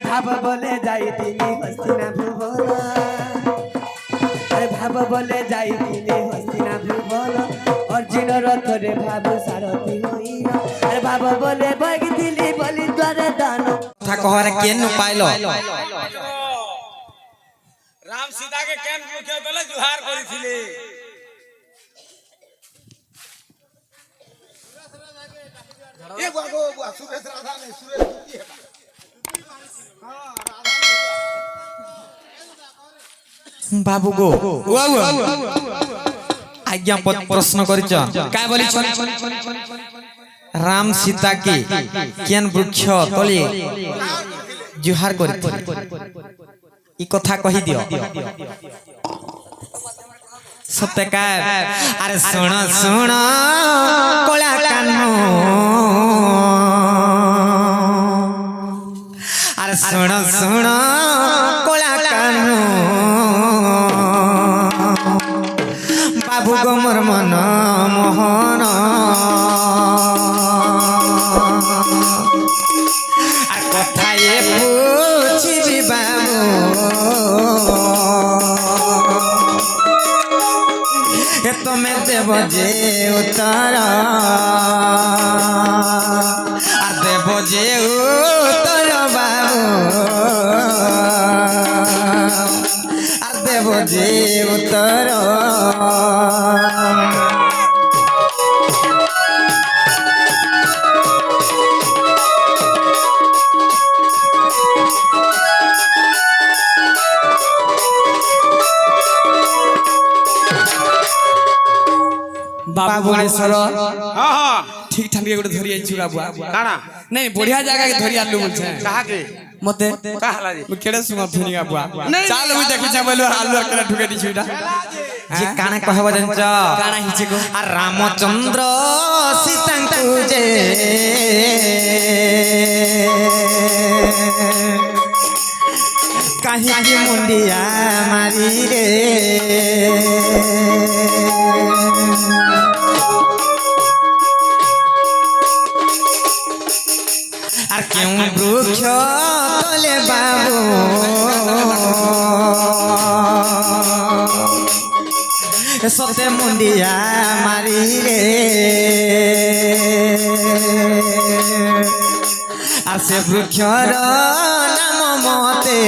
ভাব বলে যাইতিনি হস্তিনা ভুবন আরে ভাব বলে যাইতিনি হস্তিনা ভুবন অর্জুন রথরে ভাব সারথি হইল আরে ভাব বলে বগিলি বলি দ্বারে দান কথা কহরে কেন পাইল রাম সীতা কে কেন মুখে বলে জুহার করিছিলে এ গো সুরেশ রাধা নে সুরেশ কি হেতা हां बाबू गो आज्ञा प्रश्न करिछ काय बोली राम सीता के केन वृक्ष तले जुहार करि ई कथा कहि दियो सत्यकार अरे सुन सुन कोला कानो अरे सुन सुन कोला कानो बाबू गो मोर मन मोहन आ कथा ये पूछी बाबू ए तमे देव जे उतर आ देव जे उतर बाबू आ देव जे उतर बाबुलेश्वर हां हां ठीक ठाक गोटे धरि आइछु बाबू काना नहीं बढ़िया जगह के धरि आलू बोल छे कहा के मते कहला रे केड़े सुमा फेनी बाबू चल मु देखि छ बोलो आलू केला ठुके दिछु इटा जे काना कहबो जंच काना हिचे को आ रामचंद्र सीतांकु जे काहे की मुंडिया मारी रे আর কেউ বৃক্ষ তলে বাবু সতে মুন্ডিয়া মারি রে আর সে বৃক্ষর নাম মতে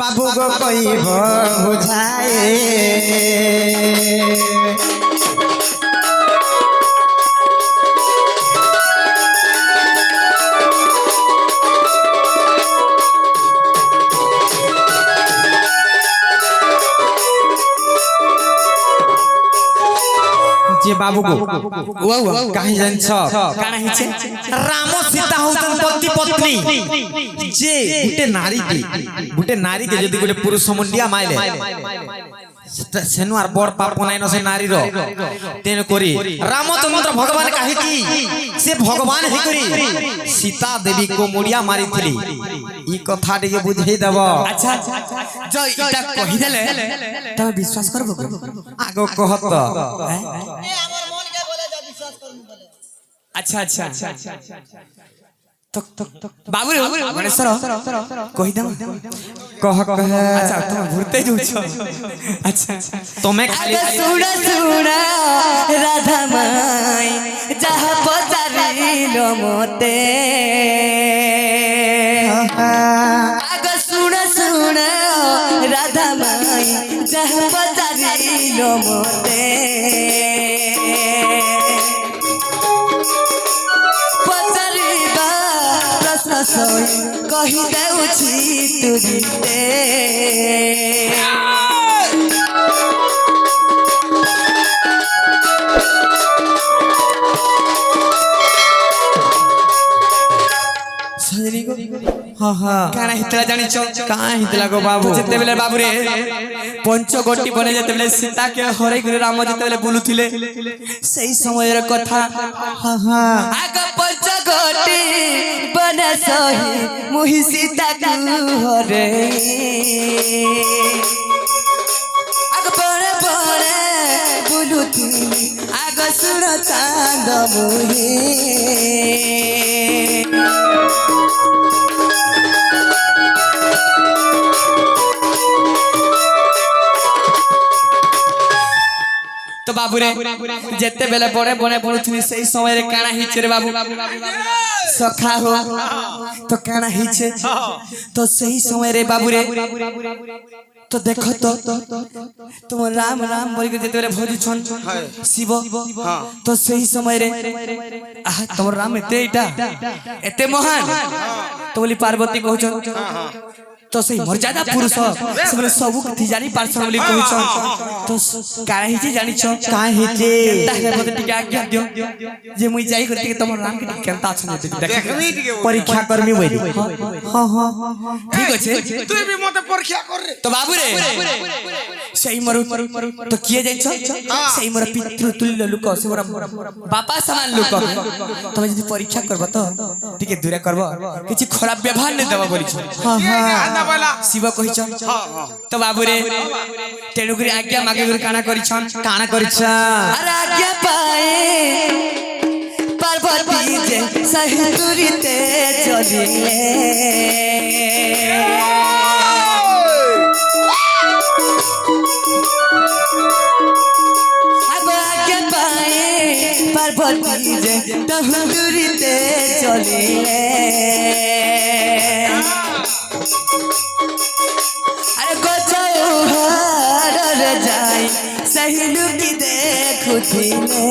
বাবু গো কইব বুঝায়ে जे बाबू को काहे जानछ काना हिचे राम सीता होतन पति पत्नी जे गुटे नारी के जदी गुटे पुरुष मुंडिया माइले सेनु आर बड़ पाप नाइ न से नारी रो तेन करी रामचंद्र भगवान काहे की से भगवान हे करी सीता देवी को मुड़िया मारी थली ई कथा टिके बुझै देबो अच्छा जो इटा कहि देले तमे विश्वास करबो आगो कहत अच्छा अच्छा बाबू रे गणेश्वर कहि दम कह कह अच्छा तुम भूलते जो छ अच्छा तुम्हें खाली सुन सुन राधा माई जहाँ पचारिलो मोते आग सुन सुन राधा माई जहाँ पचारिलो मोते कही देउछि तुरिते सजनी को हां हां काना हितला जानि छ का हितला गो बाबू जते बेले बाबू रे पंचगोटी बने जते बेले सीता के हरै करे राम जते बेले बुलुथिले सही समय रे कथा हां हां आग पंचगोटी बने सही मुहि सीता कु हरे आग बड़े बड़े बुलुथि आग सुर चांद मुहि বাবুরে যেতে বেলে বড়ে বড়ে বলুছিলি সেই সময়ের কানা হিচে রে বাবু সখা হো তো কানা হিচে তো সেই সময়ের বাবুরে তো দেখো তো তোমার রাম রাম বলি যেতে বেলে ভজুছন শিব তো সেই সময়ের তোমার রাম এতে মহান তো বলি পার্বতী কହୁছ তো সেই মর্যাদা পুরুষ ସେମାନେ ସବୁ କିଛି ଜାଣି ପାରଛନ୍ ବୋଲି କହୁଛନ୍ ତ କାଣା ହେଇଛି ଜାଣିଛ কাঁ হেছে ତାହେଲେ ମତେ ଟିକେ ଆଜ୍ଞା ଦିଅ ଯେ ମୁଇଁ ଯାଇ କରି ଟିକେ ତମର ରାମ ଟିକେ କେନ୍ତା ଅଛନ୍ দেখবি টিকে পরীক্ষা করবি বই ହଁ ହଁ ଠିକ ଅଛି তুই বি মতে পরীক্ষা কর রে ତ ବାବୁରେ ସେଇ ମୋର ତ କିଏ ଜାଣିଛ ସେଇ ମୋର ପିତୃତୁଲ୍ୟ ଲୋକ ସେ ମୋର ବାପା ସମାନ ଲୋକ ତମେ ଯଦି ପରୀକ୍ଷା କରବ ତ ଟିକେ ଦୂର କରବ କିଛି ଖରାପ ବ୍ୟବହାର ନେ ଦେବ ବୋଲିଛ ହଁ আন্দা বলা শিব কহিছ তো বাবুরে তেণুকরি আজ্ঞা মাগে করে কানা করিছন কানা করিছ আর আজ্ঞা পায়ে পার্বতী যে সহিতুরিতে চলিলে আজ্ঞা পায়ে পার্বতী যে সহিতুরিতে চলিলে যাই সেই লুকি দেখুছিলে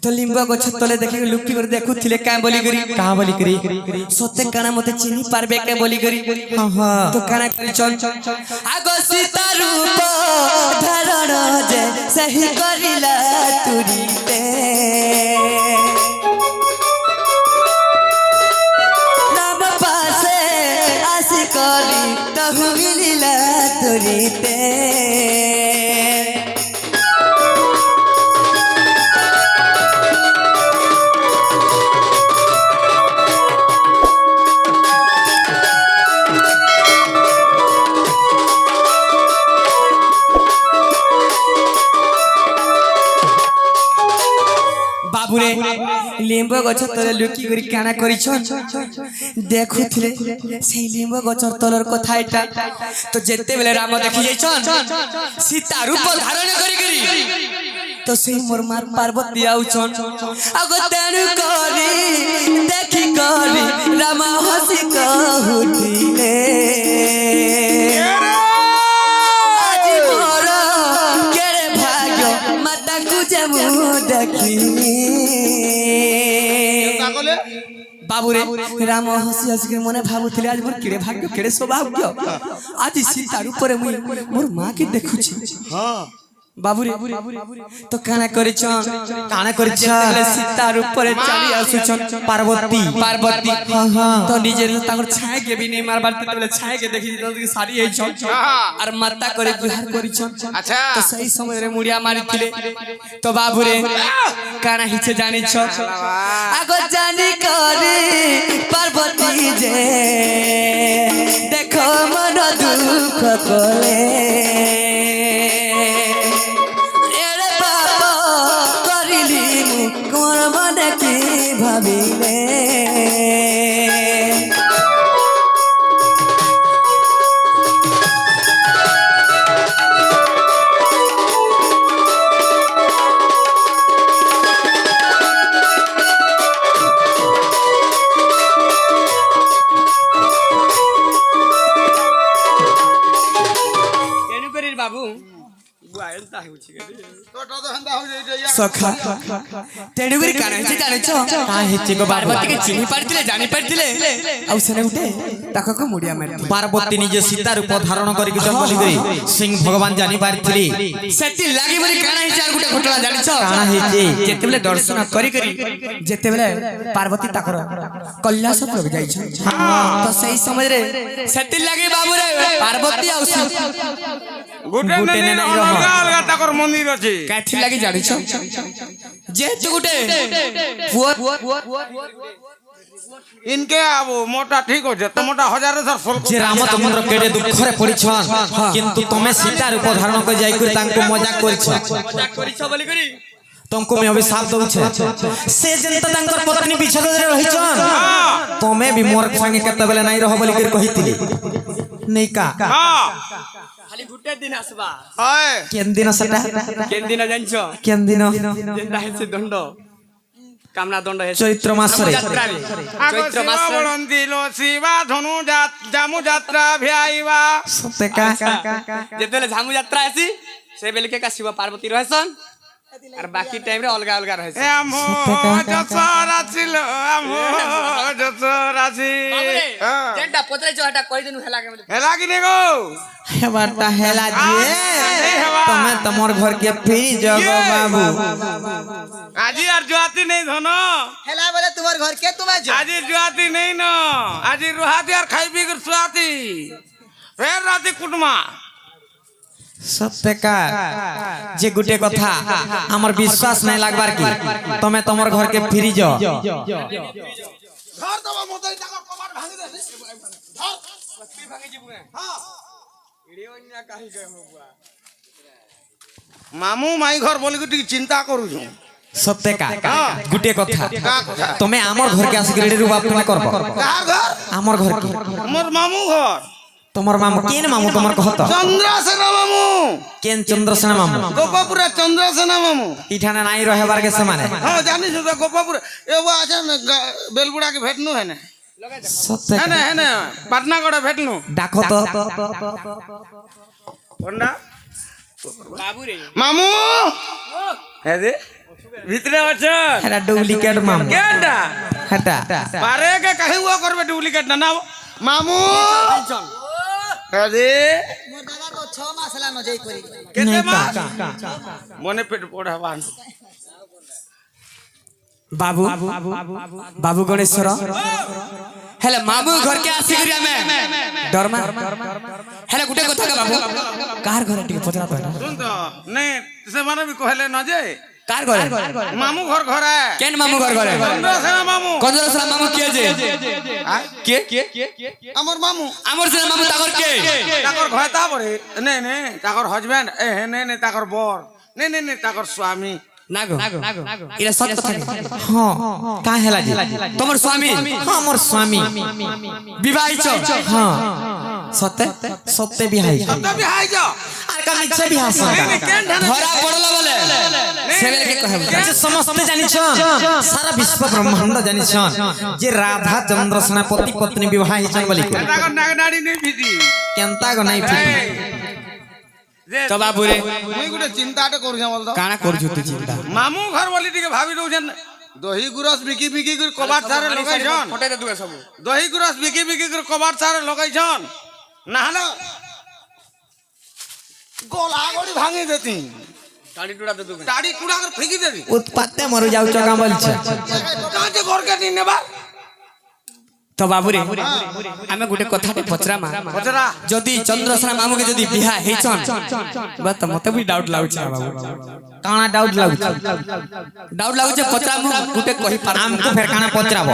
তো লিম্ব গছ তলে দেখি লুকি করে দেখুଥିଲେ কাঁ বলি করি কাঁ বলি করি সতে কানা মতে চিনি পারবে কে বলি করি তো কানা করি চল আগ সীতা রূপ ধারণ যে সহি করিলা তুরিতে রাম পাশে আসি করি তহু মিলিলা তুরিতে বাবুরে লিম্ব গছ তলে লুকি করে কানা করিছ দেখুଥିଲେ সেই লিম্ব গছর তলর কথা এটা তো যেতে বেলে রাম দেখি যাইছন সীতা রূপ ধারণ করি করি তো সেই মোর মা পার্বতী আউছন আগ তেণু করি দেখি করি রাম হসি কহুଥିଲେ আজি মোর কেড়ে ভাগ্য মাতাকু যে মু দেখিনি তাকলে বাবুরে রাম হসি হসি মনে ভাবুଥିଲେ আজ মোর কেড়ে ভাগ্য কেড়ে সৌভাগ্য আজ সীতার উপরে মুই মোর মা কে দেখুছি হ্যাঁ বাবুরে তো কানা করিছ কানা করিছ সীতার উপরে চালি আসুছন পার্বতী পার্বতী তো নিজের তাকর ছায় কে বি নেই মারবার তেলে ছায় কে দেখি তোকে সারি এই ছন আর মাতা করে বিহার করিছ আচ্ছা তো সেই সময়ে মুড়িয়া মারিছিলে তো বাবুরে কানা হিচে জানিছ আগ জানি করে পার্বতী যে দেখো মন দুঃখ করে ভাবিলে বাবু তোটা তো হন্দা হই যাই সখা তেণুকরি কানা হিচে জানিছ কাঁ হেছে গো পার্বতীকে চিনি পারছিলে জানি পারছিলে ଆଉ ସେନେ ଗୁଟେ ତାକକୁ ମୁଡିଆ ମାରି পার্বতী নিজ সীতা রূপ ধারণ করি জঙ্গলি করি সিং ভগবান জানি পারিছিলি সেটি লাগি বলি কানা হিচে আর গুଟେ ঘটনা জানিছ কাঁ হেছে যেতেবেলে দর্শন করি করি যেতেবেলে পার্বতী তাকর কল্যাশ প্রভু যাইছ তো সেই সমୟରେ সেটি লাগি বাবুরে পার্বতী ଆଉ গুটে নেই অলগা অলগা তাকর মন্দির আছে কাঠি লাগি জানিছ যেহেতু গুটে পুଅ ইনকে আবো মোটা ঠিক আছে তোমটা হাজার হাজার ফলক যে রামচন্দ্র কেড়ে দুঃখরে পড়িছন কিন্তু তুমি সীতার উপর ধারণ করে যাই করে তাଙ୍କୁ মজাক করছ মজা করিছ বলি করি तुमको मैं अभिशाप दूछे से जनता तांकर पत्नी बिछड़े रहिछन तमे भी मोर संगे केते बेले नहीं रहो बोली कर कहितिली नहीं का हां खाली गुटे दिन आसबा हाय केन दिन सटा केन दिन जानछ केन दिन जेंदा हेसे दंड कामना दंड हेसे चैत्र मास रे चैत्र मास বরণ দিল শিবা ধনু জামু যাত্রা ভিআইবা सते का जेतेले झामू यात्रा आसी से बेले के का शिव पार्वती रहसन और बाकी टाइम रे अलगा अलगा रहे এ আমো জসরা ছিল আমো জসরা ছি जेंटा पतरे जो हटा कहि दिनु हेला के হেলা কি নেগো हेबाटा हेला दिए तमे तमोर घर के फिर जगो बाबू আজি আর জুয়াতি নেই ধন हेला बोले तुम्हारे घर के तुम आज আজি জুয়াতি নেই ন আজি রুহাতি আর খাইবি করে সুয়াতি ফের রাতি কুটমা सत्य का जे गुटे कथा हमर विश्वास नहीं लागबार की तमे तमोर घर के फिरी जाओ ঘর দবা মতই টাকা কমার ভাঙি দে ধর भागे जिबुए हां ভিডিও ইন্না কাহি গয় মগুয়া মামু মাই ঘর বলি কি চিন্তা করুছ सत्य का गुटे कथा का কথা तमे हमर घर के आसी रेडी रूप अपने करबो কার ঘর हमर घर के মোর মামু ঘর तमर मामू केन मामू तमर कहत চন্দ্রসেনা মামু केन चंद्रसेना मामू গোপাপুরা চন্দ্রসেনা মামু इठाने नहीं रहेबार के समान हां জানিস তো গোপাপুর এবা আছে বেলবুড়া के भेटनु है ना सत्य है ना पाटनागढ़ भेटनु डाको तो কোনটা बाबू रे মামু হে দে ভিতরে আছে हेरा डुप्लीकेट मामू কেডা हटा পারে কে কাহি ও করবে ডুপ্লিকেট না না মামু चल হে দে मोर दादा को 6 मास ला न जाई करी কেতে नहीं মাস का মনে পেট পড়াবান बाबू बाबू गणेश्वर हेले मामू घर के आसी करिया में डरमा हेले गुटे कथा का बाबू कार घर टिके पचरा तो শুন তো নে সে মানে भी कहले न जे कार घरे मामू घर घर है केन मामू घर घरे চন্দ্রসেনা মামू कंजरसला मामू के जे के আমার মামু আমর से मामू तागर के তাকর ঘয়তা পড়ে নে নে তাকর হাজবেন্ড এ হে নে নে তাকর বর নে নে নে তাকর স্বামী नागो इला सत कथा हां का हेला जी तमर स्वामी हां मोर स्वामी विवाहित हां सत्य सत्य बिहाई तो भी हाय जा आर का मिच्छे बिहास নে নে কেন ঢানে धरा पड़ला बोले सेवेल के कहब जे समस्त जानि छन सारा विश्व ब्रह्मांड जानि छन जे राधा चंद्रसेना पति पत्नी विवाह हिचन बोली তাকর নাগনাড়ি নেই ভিজি केनता गो नहीं फिर যে तो बाबू रे মুই গুটে চিন্তাটা করছ বল তো काना कर जुती चिंता মামু ঘর বলি টিকে ভাবি দউছেন দহি গুরস বিকি বিকি করে কবার ছারে লগাইছন ফটে দে দুগে सब দহি গুরস বিকি বিকি করে কবার ছারে লগাইছন না হলে গলা গড়ি ভাঙি দেতি गाड़ी टुड़ा दे दुगे দাড়ি কুড়া করে ফেকি দেতি उत्पाते मरु जाउ चका बोलछे কাজে ঘর কে নিয়ে নেবা तो बाबू रे हमें गुटे कथा के पचरामा পচরা जदी चंद्रसेना मामू के जदी बिहा हेचन बात मते भी डाउट लागछ बाबू काना डाउट लागु डाउट लागछ पचरामु गुटे कहि पार हमको फेर काना पचराबो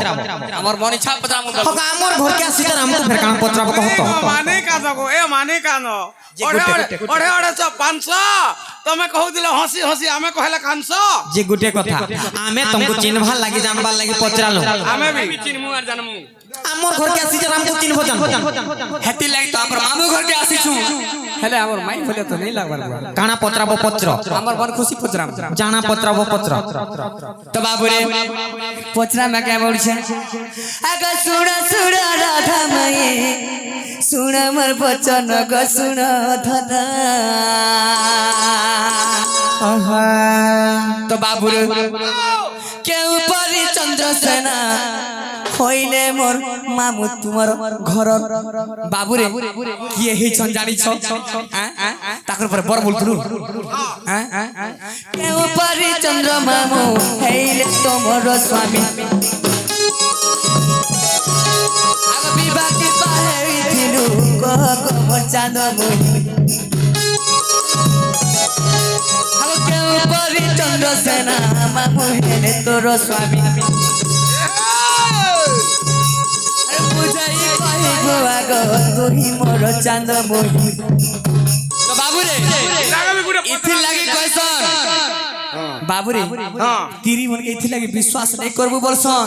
हमर मन इच्छा पचरामु हका हमर घर के आसी तर हमको फेर काना पचराबो कहत মানে কাজগো এ মানে কান ওড়ে ওড়ে ওড়ে 500 তুমি कहू दिले हंसी हंसी हमें कहले 500 जे गुटे कथा आमे तुमको चिन्हवा लागि जानबा लागि पचरालो हमें भी चिन्हमु आर जानमु हमर घर के आसी तर हमको चिन्हबो जान हेती लागि तो हमर मामू घर के आसी छु हेले हमर माई बोले तो नहीं लागबार काना पचराबो पचर हमर मन खुशी पचराम जाना पचराबो पचर तो बाबू रे पचरा में क्या बोल छे आगा सुड़ा सुड़ा राधा माई सुना मर बचन ग सुना धना तो बाबू रे के ऊपर चंद्रसेना होइले मोर मामू तुमर घर बाबू रे किए हे छन जानि छ ताकर पर बर बोलथुरु के ऊपर चंद्र मामू हेइले तोमर स्वामी आग विवाह के पाहे थिलु को मोर चांदमु आग के ऊपर चंद्रसेना मामू हेले तोर स्वामी বুঝাই কহিব আগ তুই মোর চাঁদ মোহি তো বাবুরে লাগাবি গুড়ে ইথি লাগি কইছন বাবুরে হ্যাঁ তিরি মনকে ইথি লাগি বিশ্বাস নাই করবু বলছন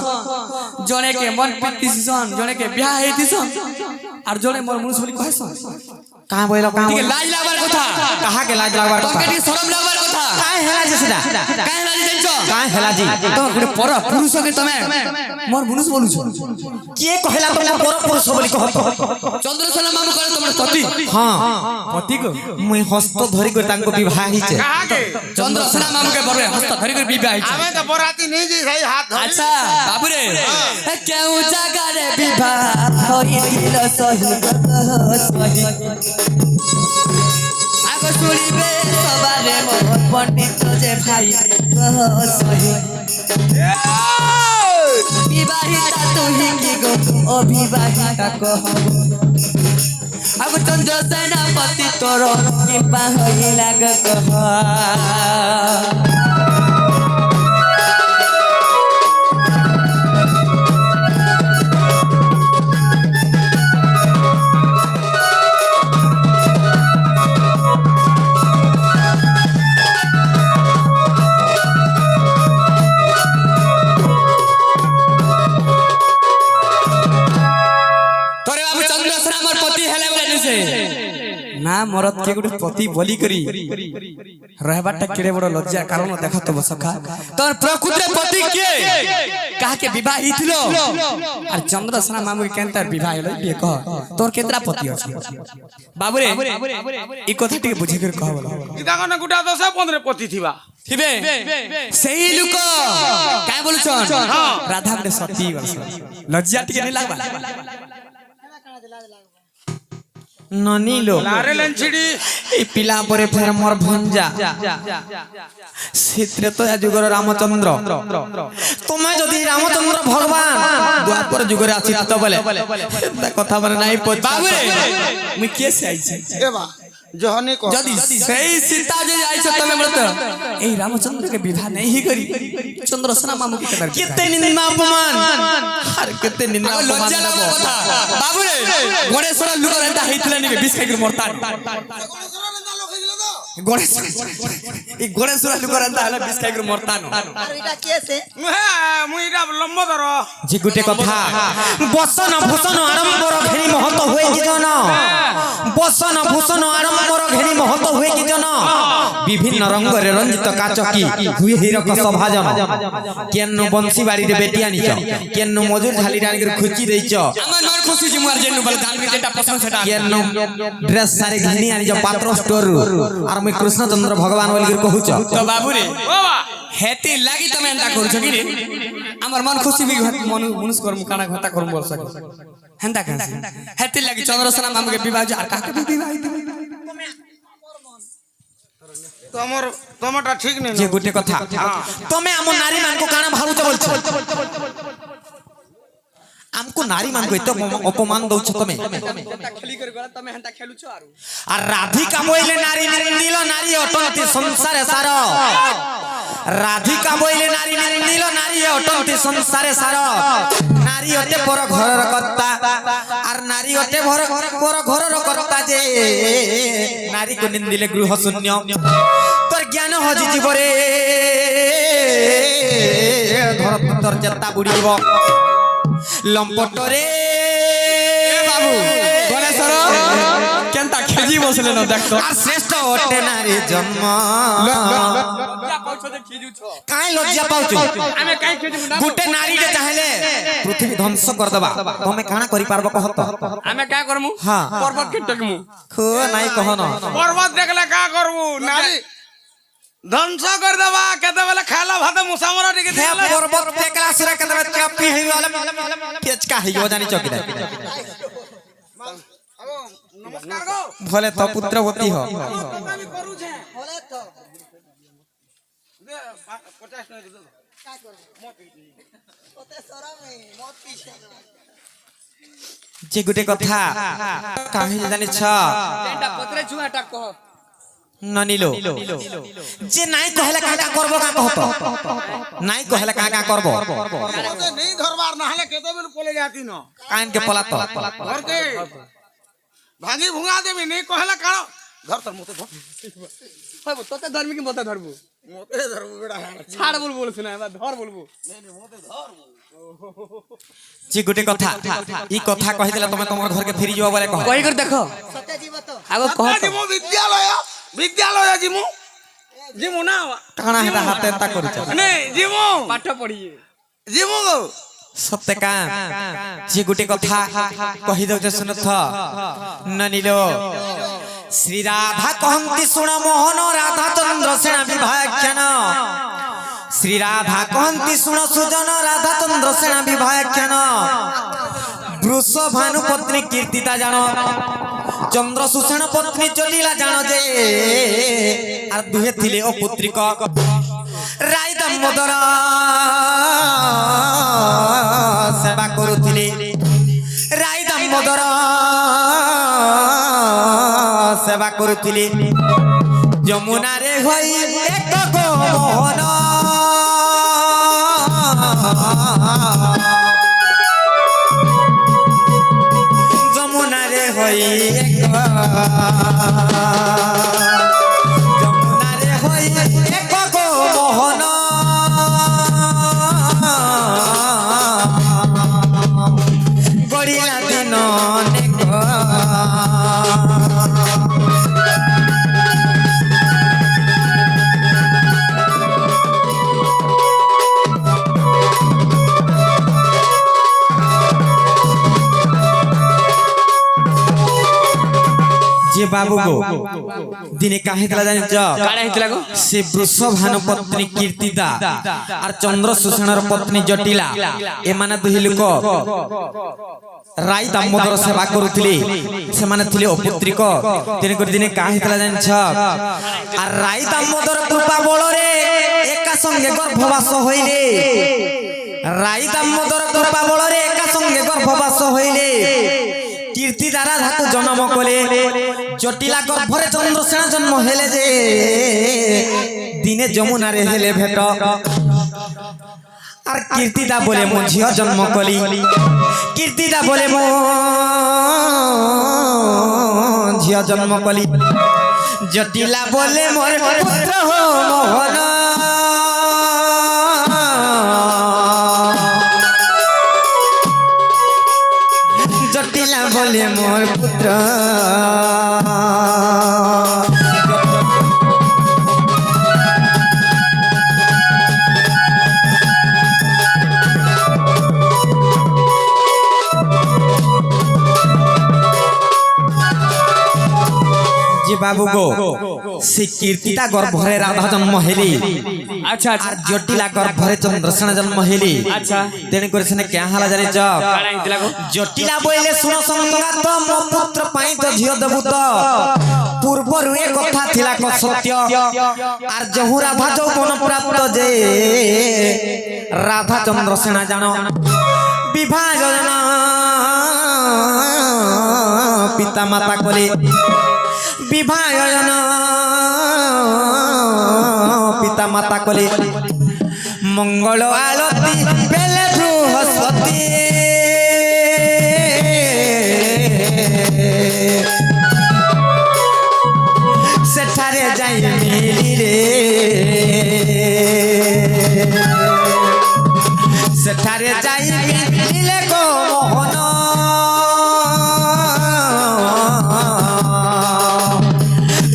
জনে কে মন পিটিছন জনে কে বিয়া হেতিছন আর জনে মোর মুনুষ বলি কইছন কাঁ বইল কাঁ ঠিক লাজ লাগবার কথা কাহাকে লাজ লাগবার কথা তোকে ঠিক শরম লাগবার কথা কাঁ হেলা যে সেটা কাই লাজ জানছ কাঁ হেলা জি তোমার গুড়ে পর পুরুষকে তুমি মোর মুনুষ বলুছ কে কহিলা তোমরা পর পুরুষ বলি কহত চন্দ্রসেনা মামু করে তোমার পতি হ্যাঁ পতি গো মুই হস্ত ধরি করে তাঙ্কো বিবাহ হিছে কাহাকে চন্দ্রসেনা মামুকে বড় হস্ত ধরি করে বিবাহ হইছে আমি তো বরাতি নেই যে সেই হাত ধরি আচ্ছা বাবুরে কেউ জাগারে বিবাহ হইল সহি সহি আগ শুনিবে সবারে মোর পণ্ডিত যে ভাই সহি বিবাহিতা তুহি কি গো অবিবাহিতা কহ আগ চন্দ্র সেনাপতি তোর কিবা হইলা গো কহ না মরদ কে গুটে পতি বলি করি रहबाटा केड़े बड़ लज्जा कारण देख तो सखा तोर प्रकृति पति के काके विवाह हिथिलो और चंद्रसेना मामू के केनतार विवाह हलो ये कह तोर केतरा पति अछि बाबूरे ई कथा टिके बुझी कर कह बोला इदा कने गुटा 10-15 पति थिबा थिबे सेही लुक काय बोलछन राधा के सती वर्ष लज्जा टिके नहीं लागबा ननीलो लारे लेंछिडी এই পিলা পরে ফের মোর ভঞ্জা শীত্রে তো যুগর রামচন্দ্র তুমি যদি রামচন্দ্র ভগবান দ্বাপর যুগরে আছি তো বলে কথা বলে নাই बाबू मुई केसे आइছে एबा जहनी को যদি সেই সীতা যদি আইছো তুমি বলতো এই রামচন্দ্র के विवाह नहीं करी चंद्रसेना मामू के कर কেতে নিন্দা অপমান আর কেতে নিন্দা অপমান লজ্জা লাগা কথা बाबू रे গণেশ্বর লুক এন্তা হইতলে নি বিষ খাই করে মরতান গণেশ্বর এই গণেশ্বর লুক এন্তা হলে বিষ খাই করে মরতান আর এটা কেছে মুইরা লম্বদর যে গুটে কথা বসন ভূষণ আড়ম্বর ঘেনি মহত হয়ে কি জন বসন ভূষণ আড়ম্বর ঘেনি মহত হয়ে কি জন বিভিন্ন রঙরে রঞ্জিত কাচকি হুয়ে হীরক সভাজন কেন বংশী বাড়িতে বেটি আনিছ কেন মজুর ঢালি ডালির খুচি দেইছ আমার নর খুশি জি মার জেনু বল দান যেটা পছন্দ সেটা কেন ড্রেস সারে ঘেনি আনিছ পাত্র স্টোর আর মই কৃষ্ণচন্দ্র ভগবান বলি কহুছ তো বাবু রে বাবা হেতি লাগি তুমি এন্তা করছো কি রে আমার মন খুশি বি মন মনুষ করম কানা ঘটা করম বলছ হেন্তা কাজ হেতি লাগি চন্দ্রसेना মামুকে বিবাহ আর কাকে বিবাহ তোমার তোমারটা ঠিক নেই যে গুটে কথা তুমি আম নারী মানকো কানা ভাবুছ বলছ আমকো নারী মানকো এত অপমান দউছ তুমি খেলি করে গলা তুমি হেন্তা খেলুছো আর আর রাধিকা বইলে নারী নীল নারী অটন্তি সংসারে সার রাধিকা বইলে নারী নীল নারী অটন্তি সংসারে সার নারী অতে পর ঘরর কর্তা আর নারী অতে পর ঘরর কর্তা যে নারী কো নিন্দিলে গৃহ শূন্য তোর জ্ঞান হজি জীবরে ধর চেতা বুড়িব লম্পটরে বাবু গণেশ্বর কেনতা খেজি বসলে না দেখো আর শ্রেষ্ঠ অটে নারী জন্ম কাই লজ্জা পাউছ আমি কাই খেজু না গুটে নারী কে চাইলে পৃথিবী ধ্বংস করে দেবা তুমি কানা করি পারবো কহত আমি কা করমু হ্যাঁ পর্বত কে টকমু খো নাই কহন পর্বত দেখলে কা করবু নারী ধ্বংস করে দেবা কেতে বেলা খালা ভাত মুসামরা টিকে হে দিলে পর্বত টেকলা সুরা কে দেবা চাপি হই গলে পেচকা হই গো জানি চকি নমস্কার গো ভলে তো পুত্রবতী হ আমি করু છે হলে তো দে 50 নয় দে কা করব ওতে সরম নেই মত পিছে যে গুটে কথা কাহি জানি ছ এটা পত্রে জুয়াটা কহ ননিলো যে নাই কহলে কাকা করব কা কহত নাই কহলে কাকা করব মতে নেই ধরবার না হলে কেতে বেল পলে যাতি ন কান কে পলাত ধর কে ভাঙি ভুঙা দেবি নেই কহলে কাড় ধর তোর মতে ধর হইব তোতে ধরবি কি মতে ধরবো মতে ধরবো বেটা ছাড় বল বলছ না এবার ধর বলবো মতে ধর যে গুটে কথা ই কথা কহি দিলে তুমি তোমার ঘরকে ফিরি যাও বলে কহ কই করে দেখো सत्य जीव तो আগে কহ তো। জিমু বিদ্যালয় জিমু না কানা হেটা হাতে তা করিছ নেই জিমু পাঠ পড়িয়ে জিমু সত্যি কা যে গুটে কথা কহি দউছ শুনথ ননিলো শ্রী রাধা কহন্তি শুণ মোহন রাধা চন্দ্র সেনা বিভাখ্যান শ্রী রাধা কহন্তি শুণ সুজন রাধা চন্দ্র সেনা বিভাখ্যান বৃষ ভানু পত্নী কীর্তিতা জান চন্দ্র সুষেণ পত্নী জটিলা জান যে আর দুহে থিলে ও পুত্রিক রাই দামোদর সেবা করুଥିଲେ রাই দামোদর সেবা করুଥିଲେ যমুনারে হই এক গো মোহন যমুনারে হই এক যমুনারে হই এক গো মোহন গড়িলা দিন অনেক যে বাবু গো দিনে কাহে দিলা জানিছ কাড়া হইতলা গো সে বৃষভানু পত্নী কীর্তিতা আর চন্দ্র সুষেণর পত্নী জটিলা এমানে দুই লোক রাই দামোদর সেবা করুଥିଲେ সেমানে থিলে অপুত্রিক তেনে করে দিনে কাহে দিলা জানিছ আর রাই দামোদর কৃপা বলরে একা সঙ্গে গর্ভবাস হইলে রাই দামোদর কৃপা বলরে একা সঙ্গে গর্ভবাস হইলে কীর্তি দ্বারা ধাতু জন্ম কলে জটিলা গর্ভরে চন্দ্রসেনা জন্ম হেলে যে দিনে যমুনারে হেলে ভেট আর কীর্তিদা বলে মো ঝিও জন্ম কলি কীর্তিদা বলে মো ঝিও জন্ম কলি জটিলা বলে মোর পুত্র মোহন জটিলা বলে মোর পুত্র যে বাবু গো সে কীর্তিতা গর্ভরে রাধা জন্ম হেলি আচ্ছা আর আচ্ছা জটিলা গর্ভরে চন্দ্রসেনা জন্ম হেলি আচ্ছা তেনে করে সেনে কে হালা জানিছ কাড়া হইতলা গো জটিলা বইলে শুন সংগাত মো পুত্র পাই তো ঝিও দেবু তো পূর্বরু এ কথা থিলা ক সত্য আর যহু রাধা যৌবন প্রাপ্ত যে রাধা চন্দ্রসেনা জান বিবাহ যোজনা পিতা মাতা করে বিবাহ যোজনা পিতা মাতা করে মঙ্গল আলতি বেলে বৃহস্পতি সেঠারে যাই মিলি রে সেঠারে যাই মিলিলে গো মোহন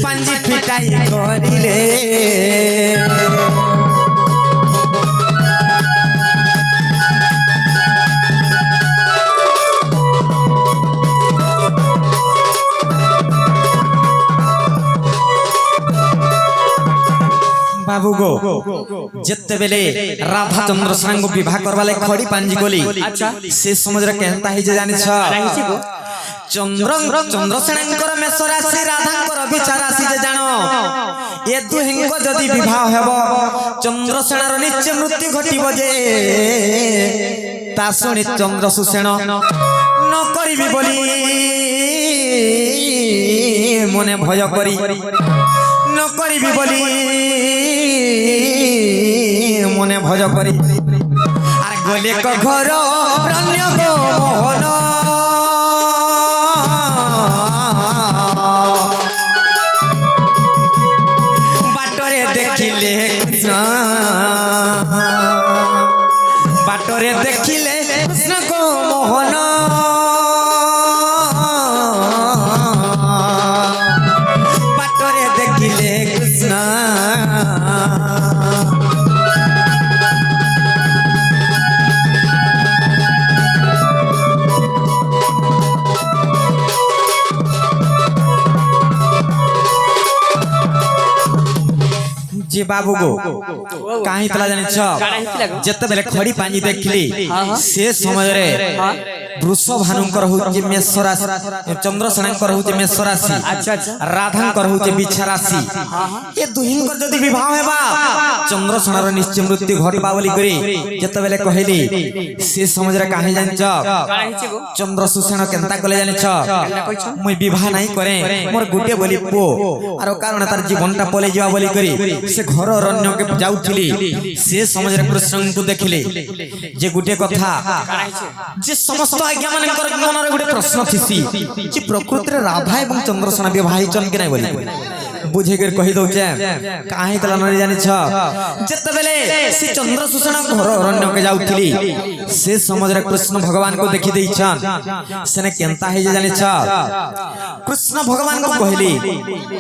পাঞ্জি ফিটাই করিলে বাবু গো যেতেবেলে রাধা চন্দ্র সাঙ্গ বিবাহ করবালে খড়ি পাঞ্জি গলি আচ্ছা সে সমাজরে কেনতা হইছে জানিছ কাড়া হইছে গো চন্দ্র চন্দ্রসেনাঙ্কর মেষ রাশি রাধাঙ্কর বিচার রাশি যে জান এ দুহিঙ্ক যদি বিবাহ হেব চন্দ্রসেনার নিশ্চয় মৃত্যু ঘটিব যে তা শুনি চন্দ্র সুষেণ ন করিবি বলি মনে ভয় করি ন କରିବି ବୋଲି মনে ভজ করি আর গলে ক ঘর রণ্য গো মোহন বাটরে দেখিলে কৃষ্ণ বাটরে দেখিলে কৃষ্ণ গো মোহন বাটরে দেখিলে কৃষ্ণ যে বাবু গো কাহি তলা জানিছ যেতেবেলে খড়ি পানি দেখলি সে সমୟରେ বৃষভানুଙ୍କର ହଉଛି ମେଷ ରାଶି ଚନ୍ଦ୍ରସେଣାଙ୍କର ହଉଛି ମେଷ ରାଶି ରାଧାଙ୍କର ହଉଛି ବିଛା ରାଶି ଏ ଦୁହିଁଙ୍କର ଯଦି ବିବାହ ହେବା ଚନ୍ଦ୍ରସେଣାର ନିଶ୍ଚୟ ମୃତ୍ୟୁ ଘଟିବା ବୋଲି କରି ଯେତେବେଳେ କହିଲି ସେ ସମୟରେ କାହିଁ ଜାଣିଛ ଚନ୍ଦ୍ରସୁଷେଣ କେନ୍ତା କଲେ ଜାଣିଛ ମୁଇଁ ବିବାହ ନାହିଁ କରେ ମୋର ଗୋଟିଏ ବୋଲି ପୁଅ ଆର କାରଣ ତାର ଜୀବନଟା ପଳେଇ ଯିବା ବୋଲି କରି ସେ ଘର ଅରଣ୍ୟକେ ଯାଉଥିଲି ସେ ସମୟରେ କୃଷ୍ଣଙ୍କୁ ଦେଖିଲେ ଯେ ଗୋଟିଏ କଥା ଯେ ସମସ୍ତ ଆଜ୍ଞା ମାନଙ୍କର ମନରେ ଗୋଟେ ପ୍ରଶ୍ନ ଥିସି ଯେ ପ୍ରକୃତରେ ରାଧା ଏବଂ ଚନ୍ଦ୍ରସେଣା ବିବାହ ହେଇଛନ୍ କି ନାହିଁ ବୋଲି ବୁଝେଇକରି କହି ଦଉଛେ କାହିଁ ତଲା ନ ଜାଣିଛ ଯେତେବେଳେ ସେ ଚନ୍ଦ୍ରସୁଷେଣ ଘର ଅରଣ୍ୟକେ ଯାଉଥିଲି ସେ ସମୟରେ କୃଷ୍ଣ ଭଗବାନଙ୍କୁ ଦେଖି ଦେଇଛନ୍ ସେନେ କେନ୍ତା ହେଇଛି ଜାଣିଛ କୃଷ୍ଣ ଭଗବାନଙ୍କୁ କହିଲି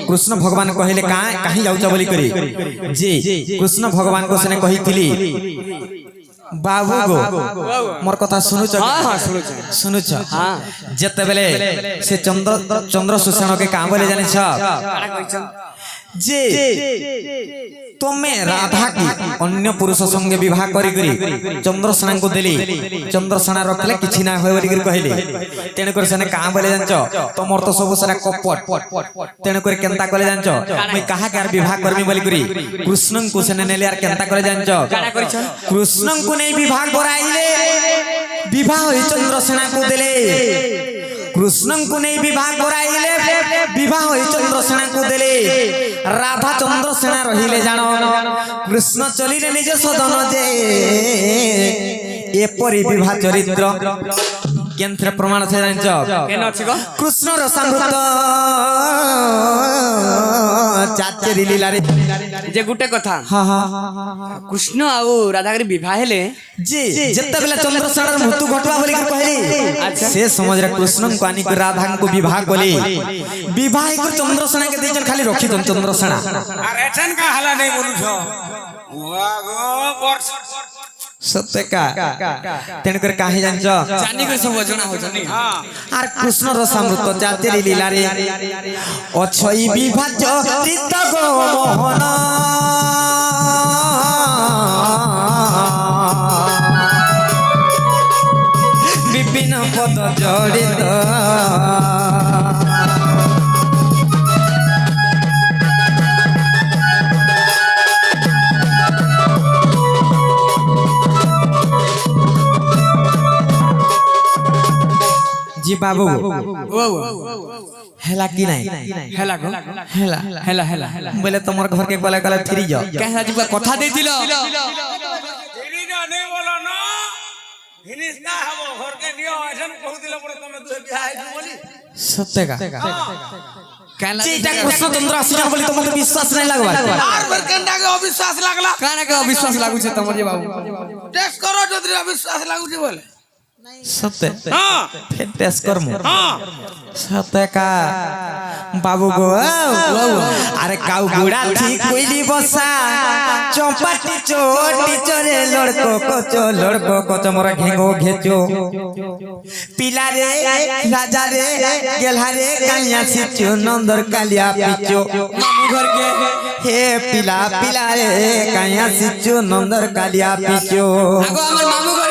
କୃଷ୍ଣ ଭଗବାନ କହିଲେ କାହିଁ ଯାଉଛ ବୋଲି କରି ଯେ କୃଷ୍ଣ ଭଗବାନଙ୍କୁ ସେନେ କହିଥିଲି बाबू गो मोर कथा सुनुच सुनुच जेतेबेले से चंद्रसूषण के काम बोले जाने छ जे तमे राधा की अन्य पुरुष संगे विवाह करी करी चंद्रसेना को देली चंद्रसेना रखले किछि ना होय बोली कहले तेने कर सेने काम बोले जानचो तमोर तो सब सारा कपट तेने कर केनता करे जानचो मैं कहा के विवाह करबी बोली करी कृष्ण को सेने नेले यार केनता करे जानचो कृष्ण को नहीं विवाह कराइले विवाह होई चंद्रसेना को देले कृष्ण को नहीं विवाह कराइले विवाह होई चंद्रसेना को देले राधा चंद्रसेना रहिले जानो कृष्ण चलिले निज सदन जे एपरि विवाह चरित्र केंद्र प्रमाण से जानछ कृष्ण रसामृत चाचेरी लीला रे जे गुटे कथा कृष्ण आउ राधा के विवाह हेले जी जत्ता बेला चंद्रसेना मृत्यु घटवा बोली कहली से समझ रे कृष्ण को आनी राधा को विवाह कोली विवाह को चंद्रसेना के देजन खाली रखी दन चंद्रसेना अरे एठन का हला नहीं बोलू छो वागो सत्य का तेन कर काहे जानछ जानी के सब जना हो जानी आर कृष्ण रसामृत चाचेरी लीला रे अछई विवाह चित्त गो मोहन विपिन पद जड़ित जी बाबू हेला की नहीं हेला गो हेला हेला हेला बोले तुमर घर के गला गला फिरी जाओ कहे जी कथा देतिलो हिनी ना नहीं बोलो ना हिनिस ना हबो घर के नियो एठन कहू दिले पड़े तमे दुहे बियाह है बोली सत्य का कहला जेटा कृष्ण चंद्र आसीजन बोली तुमके विश्वास नहीं लगवा आर बेर केंडा के अविश्वास लागला काना के अविश्वास लागु छे तमर जे बाबू टेस्ट करो जदि अविश्वास लागु छे बोले सत्य हां फिर टेस्ट कर मु हां सत्य का बाबू गो अरे काऊ गुड़ा ठीक कोइली बसा चौपाटी चोटी चोरे लड़को को मोरा घेगो घेचो पिला रे राजा रे गेल्हा रे कालिया सिचो नंदर कालिया पिचो मामू घर के हे पिला रे कालिया सिचो नंदर कालिया पिचो आगो हमर मामू घर